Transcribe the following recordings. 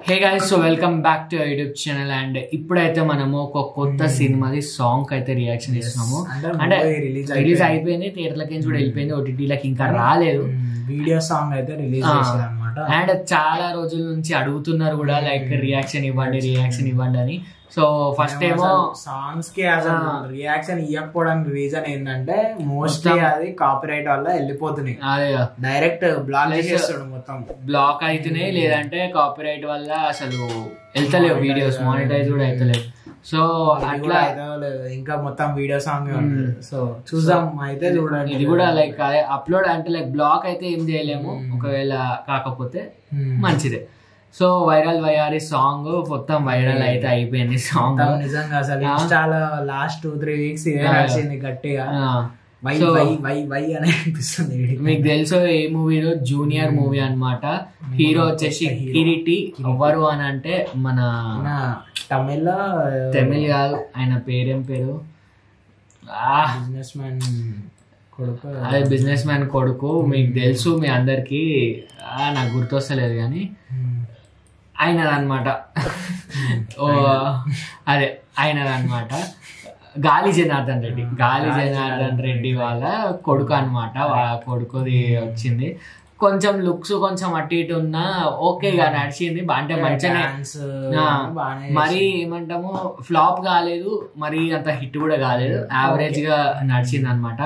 Hey guys, so welcome back to YouTube channel. And ఇప్పుడైతే మనము ఒక కొత్త సినిమాది సాంగ్ అయితే రియాక్షన్ ఇస్తున్నాము. అంటే రిలీజ్ అయిపోయింది, థియేటర్లకి కూడా వెళ్ళిపోయింది, ఓటీటీలకి ఇంకా రాలేదు. వీడియో సాంగ్ అయితే రిలీజ్ చేశారు అన్నమాట. అండ్ చాలా రోజుల నుంచి అడుగుతున్నారు కూడా, లైక్ రియాక్షన్ ఇవ్వండి అని. సో ఫస్ట్ ఏమో సాంగ్స్ కి అసలు రియాక్షన్ ఇవ్వకపోవడానికి రీజన్ ఏంటంటే మోస్ట్లీ అది కాపీరైట్ వల్ల వెళ్ళిపోతున్నాయి. డైరెక్ట్ బ్లాక్ చేస్తాడు, మొత్తం బ్లాక్ అవుతున్నాయి, లేదంటే కాపీరైట్ వల్ల అసలు వెళ్తలేవు వీడియోస్, మానిటైజ్ కూడా అవుతలేవు. సో అట్లా ఇంకా మొత్తం వీడియో సాంగ్. సో చూద్దాం అయితే చూడండి. ఇది కూడా లైక్ అప్లోడ్ అంటే లైక్ బ్లాక్ అయితే ఏం చేయలేము, ఒకవేళ కాకపోతే మంచిదే. సో వైరల్ వయ్యారి సాంగ్ మొత్తం వైరల్ అయితే అయిపోయింది సాంగ్. నిజంగా అసలు ఇన్స్టాలో లాస్ట్ 2-3 వీక్స్ వచ్చింది గట్టిగా. అనిపిస్తుంది. మీకు తెలుసు ఏ మూవీలో, జూనియర్ మూవీ అన్నమాట. హీరో వచ్చేసి కిరీటి. ఎవరు అని అంటే మన తమిళ కాదు, ఆయన పేరేం పేరు, బిజినెస్ మ్యాన్ కొడుకు. అదే బిజినెస్ మ్యాన్ కొడుకు. మీకు తెలుసు, మీ అందరికి నాకు గుర్తొస్తలేదు కానీ ఆయనదన్నమాట. ఓ అదే ఆయనదన్నమాట, గాలి జనార్దన్ రెడ్డి వాళ్ళ కొడుకు అనమాట. వాళ్ళ కొడుకుది వచ్చింది. కొంచెం లుక్స్ కొంచెం అటు ఇటు ఉన్నా ఓకేగా నడిచింది, అంటే మంచిగా. మరి ఏమంటాము, ఫ్లాప్ కాలేదు, మరి అంత హిట్ కూడా కాలేదు, యావరేజ్ గా నడిచింది అనమాట.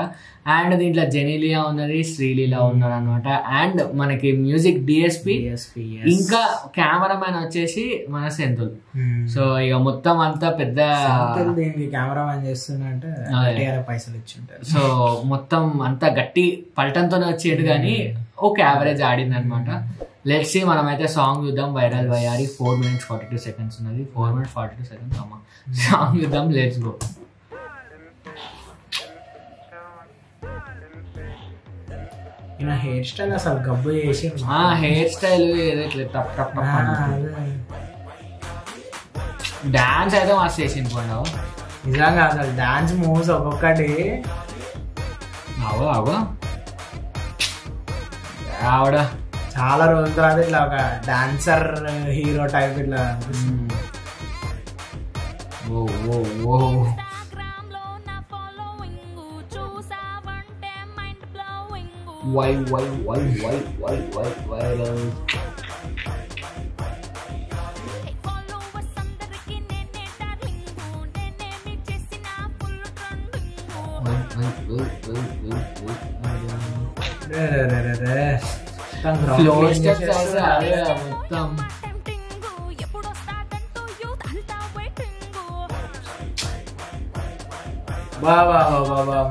అండ్ దీంట్లో జెనీలియా ఉన్నది, శ్రీలీలా ఉన్నారు అనమాట. అండ్ మనకి మ్యూజిక్ డిఎస్పి, ఇంకా కెమెరామెన్ వచ్చేసి మన సెంతుల్. సో ఇక మొత్తం అంతా పెద్ద కెమెరామెన్ చేస్తున్నట్టే పైసలు ఇచ్చింటారు. సో మొత్తం అంతా గట్టి పల్టన్తోనే వచ్చేది, కానీ ఓకే యావరేజ్ ఆడింది అనమాట. లెట్స్ సీ, మనమైతే సాంగ్ చూద్దాం. వైరల్ వయ్యారి 4 minutes 42 seconds ఉన్నది. 4 minutes 42 seconds అమ్మా. సాంగ్ చూద్దాం, లెట్స్ గో. హెయిర్ స్టైల్ అసలు గబ్బు చేసి, హెయిర్ స్టైల్ ఏదో టప్ టప్ టప్. డాన్స్ అయితే మస్తు చేసింది పోయినావు. నిజంగా అసలు డాన్స్ మూవ్స్ ఒక్కొక్కటి ఆవిడ చాలా రోజుల తర్వాత ఇట్లా ఒక డాన్సర్ హీరో టైప్ ఇట్లా వైరల్.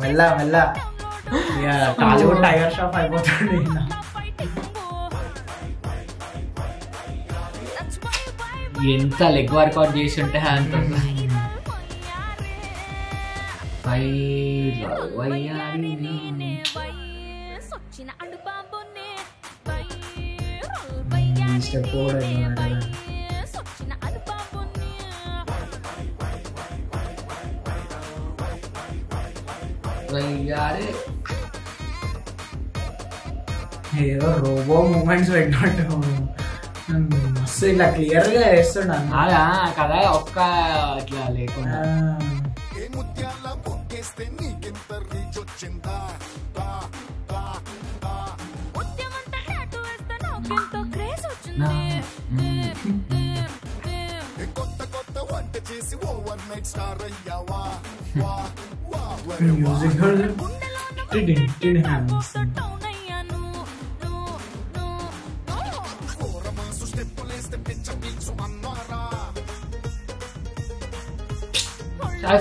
మెల్ల మెల్ల టాలీవుడ్ టైగర్ షాప్ అయిపోతుంది. ఎంత లెగ్ వర్కౌట్ చేసి ఉంటే అంత ఏదో రోబో మూమెంట్స్ పెట్టినట్టు మస్తు ఇట్లా క్లియర్ గా వేస్తున్నాను కదా, ఒక్క ఇట్లా లేకుండా. మ్యూజిక్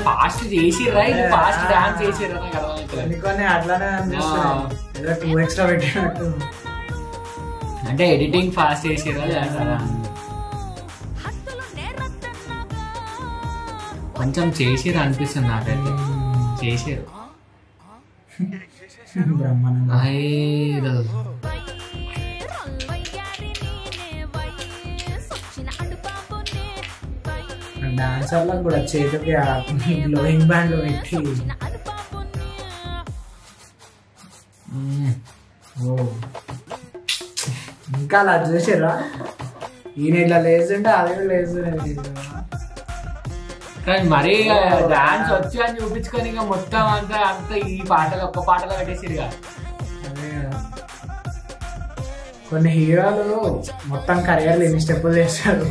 ఫాస్ట్ చేసిర్రా, ఫాస్ట్ డాన్స్ చేసిర్రా కదా, కొన్ని అట్లానే ఏదో 2 extra పెట్టినట్టు. అంటే ఎడిటింగ్ ఫాస్ట్ చేసిర్రా లేదా, కొంచెం చేసిర్రు అనిపిస్తుంది నాకైతే. చేసిర్రు డాన్సర్లకు కూడా చేతికి గ్లోయింగ్ బ్యాండ్ పెట్టి. ఇంకా అలా చూసారా, ఈయన ఇట్లా లేస్తుంటే అదే లేస్తుంది. కానీ మరీ డాన్స్ వచ్చి అని చూపించుకొని ఇక మొత్తం అంతా ఈ పాటలు ఒక్క పాటలో పెట్టేసిరుగా. అదే కదా, కొన్ని హీరోలు మొత్తం కెరియర్లు ఎన్ని స్టెప్పులు చేస్తారు.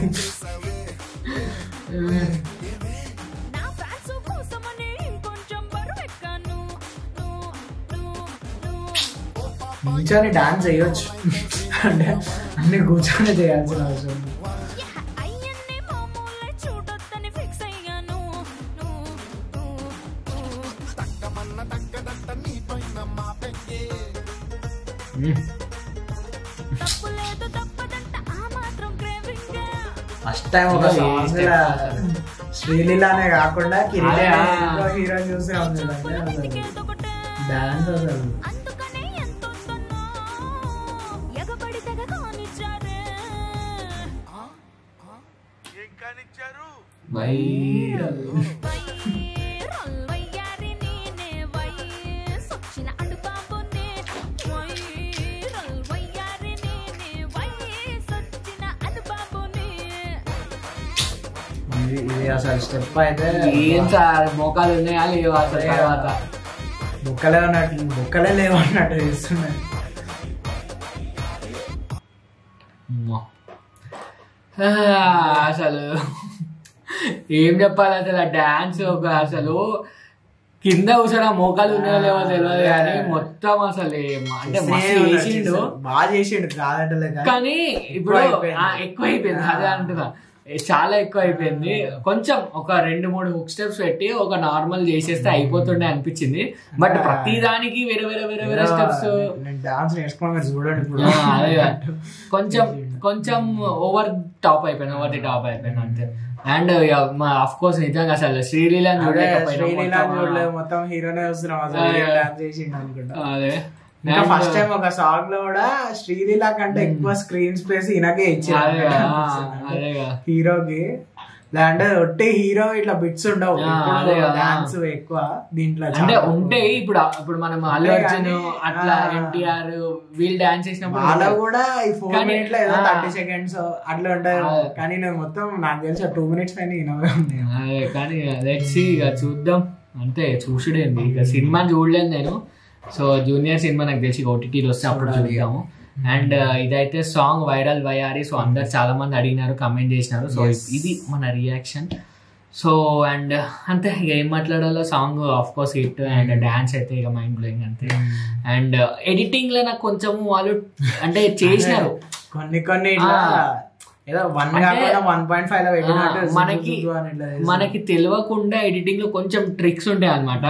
కూర్చొని డాన్స్ చేయొచ్చు అంటే అన్ని కూర్చొని చేయాల్సిన అవసరం. ఫస్ట్ టైం ఒక సాంగ్ శ్రీలీలానే కాకుండా కిరీటం హీరో చూసే ఉంది డాన్స్ అసలు. ఇది అసలు స్టెప్ అయితే ఏం సార్ మోకాలు ఉన్నాయా లేవు అసలు, తర్వాత బొక్కలే లేవన్నట్టు చేస్తున్నాయి. అసలు ఏం చెప్పాలి అసలు ఆ డాన్స్ ఒక అసలు కింద కూర్చొని మోకాలు ఉన్నాయో లేవో తెలియదు కానీ మొత్తం అసలు అంటే చేసిండు, బాగా చేసిండు కాదంటలే, కానీ ఇప్పుడు ఎక్కువ అయిపోయింది. అదే అంటున్నా, చాలా ఎక్కువ అయిపోయింది. కొంచెం ఒక 2-3 హుక్ స్టెప్స్ పెట్టి ఒక నార్మల్ చేసేస్తే అయిపోతుండే అనిపించింది. బట్ ప్రతి దానికి వేరే వేరే వేరే వేరే స్టెప్స్ కొంచెం ఓవర్ ది టాప్ అయిపోయింది అంతే. అండ్ ఆఫ్ కోర్స్ నిజంగా అసలు శ్రీలీలాని చూడలేదు, మొత్తం హీరోనే వస్తున్నాం అదే. ఫస్ట్ టైం ఒక సాంగ్ లో కూడా శ్రీలీలా కంటే ఎక్కువ స్క్రీన్ స్పేస్ ఈయనకే ఇచ్చారు హీరోకి. అంటే ఒట్టి హీరో ఇట్లా బిట్స్ ఉండవు, డాన్స్ ఎక్కువ దీంట్లో అంటే ఉంటాయి. ఇప్పుడు మనం అల్లు అర్జున్ అట్లా ఎన్టీఆర్ వీళ్ళు డాన్స్ చేసినప్పుడు అలా కూడా ఈ 4 minutes లో ఏదో 30 seconds అట్లా ఉంటాయి. కానీ నేను మొత్తం నాకు తెలిసి 2 minutes పైన ఈయనవే ఉన్నాయి. అదే కానీ లెట్స్ సీ, ఇక చూద్దాం అంతే. చూసుడేంది, ఇక సినిమా చూడలేదు నేను. సో జూనియర్ సినిమా నాకు తెలిసి ఓటీటీలో వస్తే అప్పుడు చూద్దాము. అండ్ ఇదైతే సాంగ్ వైరల్ వయ్యారి. సో అందరు చాలా మంది అడిగినారు, కమెంట్ చేసినారు. సో ఇది మన రియాక్షన్. సో అండ్ అంతే, ఇక ఏం మాట్లాడాలో song of course hit. And dance అయితే ఇక మైండ్ బ్లోయింగ్ అంతే. అండ్ ఎడిటింగ్ లో నాకు కొంచెం వాళ్ళు అంటే చేసినారు కొన్ని ఏదో 1.5 మనకి తెలియకుండా ఎడిటింగ్ లో కొంచెం ట్రిక్స్ ఉంటాయి అనమాట.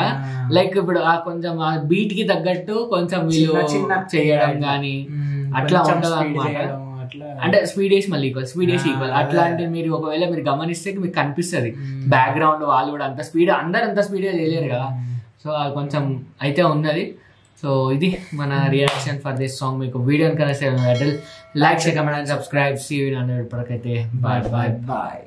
లైక్ ఇప్పుడు ఆ కొంచెం ఆ బీట్ కి తగ్గట్టు కొంచెం వీళ్ళు చేయడం గానీ అట్లా ఉంటది అనమాట. అంటే స్పీడ్ వేసి మళ్ళీ స్పీడ్ వేసి ఈక్వల్ అట్లాంటి మీరు ఒకవేళ మీరు గమనిస్తే మీకు కనిపిస్తుంది బ్యాక్గ్రౌండ్ వాళ్ళు కూడా అంత స్పీడ్, అందరు అంత స్పీడ్ గా చేయలేరు కదా. సో అది కొంచెం అయితే ఉన్నది. సో ఇది మన రియాక్షన్ ఫర్ దిస్ సాంగ్. మీకు వీడియో కనుక like, share, comment and subscribe. See you in another. ఇప్పటికైతే బాయ్ బాయ్ బాయ్.